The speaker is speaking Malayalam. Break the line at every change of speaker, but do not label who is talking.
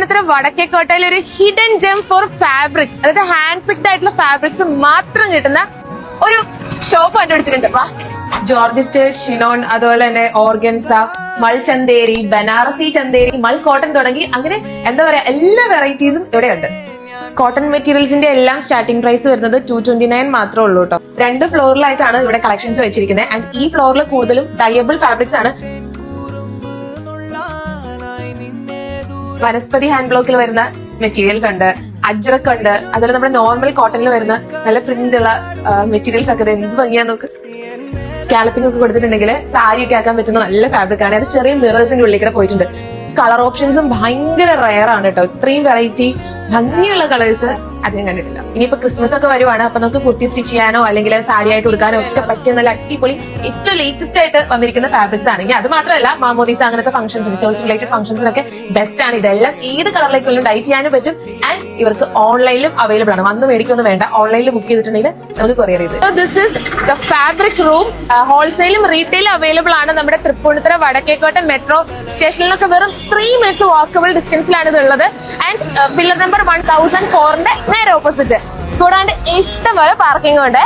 തൃപ്പൂണിത്തുറ വടക്കേക്കോട്ടയിൽ ഒരു ഹിഡൻ ജെം ഫോർ ഫാബ്രിക്സ്, അതായത് ഹാൻഡ് പിക്ഡ് ആയിട്ടുള്ള ഫാബ്രിക്സ് മാത്രം കിട്ടുന്ന ഒരു ഷോപ്പ് കണ്ടുപിടിച്ചിട്ടുണ്ട്. ജോർജറ്റ്, ഷിനോൺ, അതുപോലെ തന്നെ ഓർഗൻസ, മൾ ചന്തേരി, ബനാറസി ചന്തേരി, മൾ കോട്ടൺ തുടങ്ങി അങ്ങനെ എന്താ പറയാ എല്ലാ വെറൈറ്റീസും ഇവിടെയുണ്ട്. കോട്ടൺ മെറ്റീരിയൽസിന്റെ എല്ലാം സ്റ്റാർട്ടിംഗ് പ്രൈസ് വരുന്നത് 229 മാത്രമേ ഉള്ളൂ കേട്ടോ. 2 ഫ്ലോറിലായിട്ടാണ് ഇവിടെ കളക്ഷൻസ് വെച്ചിരിക്കുന്നത്. ആൻഡ് ഈ ഫ്ലോറിൽ കൂടുതലും ഡയബിൾ ഫാബ്രിക്സ് ആണ്. വനസ്പതി ഹാൻഡ് ബ്ലോക്കിൽ വരുന്ന മെറ്റീരിയൽസ് ഉണ്ട്, അജ്രക്ക് ഉണ്ട്, അതുപോലെ നമ്മുടെ നോർമൽ കോട്ടണിൽ വരുന്ന നല്ല പ്രിന്റ് ഉള്ള മെറ്റീരിയൽസ് ഒക്കെ എന്ത് ഭംഗിയാ നോക്ക്. സ്കാലപ്പിംഗ് ഒക്കെ കൊടുത്തിട്ടുണ്ടെങ്കിൽ സാരി ഒക്കെ ആക്കാൻ പറ്റുന്ന നല്ല ഫാബ്രിക് ആണ്. അത് ചെറിയ മിറേഴ്സിന്റെ ഉള്ളിൽ കൂടെ പോയിട്ടുണ്ട്. കളർ ഓപ്ഷൻസും ഭയങ്കര റയർ ആണ് കേട്ടോ. ഇത്രയും വെറൈറ്റി ഭംഗിയുള്ള കളേഴ്സ് അധികം കണ്ടിട്ടില്ല. ഇനിയിപ്പോ ക്രിസ്മസ് ഒക്കെ വരുവാണ്, അപ്പൊ നമുക്ക് കുർത്തി സ്റ്റിച്ച് ചെയ്യാനോ അല്ലെങ്കിൽ സാരി ആയിട്ട് കൊടുക്കാനോ ഒക്കെ പറ്റിയ നല്ല അടിപൊളി ഏറ്റവും ലേറ്റസ്റ്റ് ആയിട്ട് വന്നിരിക്കുന്ന ഫാബ്രിക്സ് ആണ്. ഇനി അത് മാത്രമല്ല, മാമോദീസ അങ്ങനത്തെ ഫംഗ്ഷൻസിന്, ചേർച്ച് റിലേറ്റഡ് ഫംഗ്ഷൻസിനൊക്കെ ബെസ്റ്റ് ആണ്. ഇതെല്ലാം ഏത് കളറിലേക്കുള്ള ഡൈ ചെയ്യാനും പറ്റും. ആൻഡ് ഇവർക്ക് ഓൺലൈനിലും അവൈലബിൾ ആണ്. വന്ന് മേടിക്കൊന്നും വേണ്ട, ഓൺലൈനിൽ ബുക്ക് ചെയ്തിട്ടുണ്ടെങ്കിൽ നമുക്ക് കൊറിയർ ചെയ്ത്. This is the fabric room. ഹോൾസെയിലും റീറ്റെയിലും അവൈലബിൾ ആണ്. നമ്മുടെ തൃപ്പൂണിത്തുറ വടക്കേക്കോട്ട മെട്രോ സ്റ്റേഷനിലൊക്കെ വെറും 3 minutes വാക്കബിൾ ഡിസ്റ്റൻസിലാണ് ഇത് ഉള്ളത്. ആൻഡ് പില്ലർ നമ്പർ 1004ന്റെ നേരെ ഓപ്പോസിറ്റ്. കൂടാണ്ട് ഇഷ്ടംപോലെ പാർക്കിംഗ് ഉണ്ട്.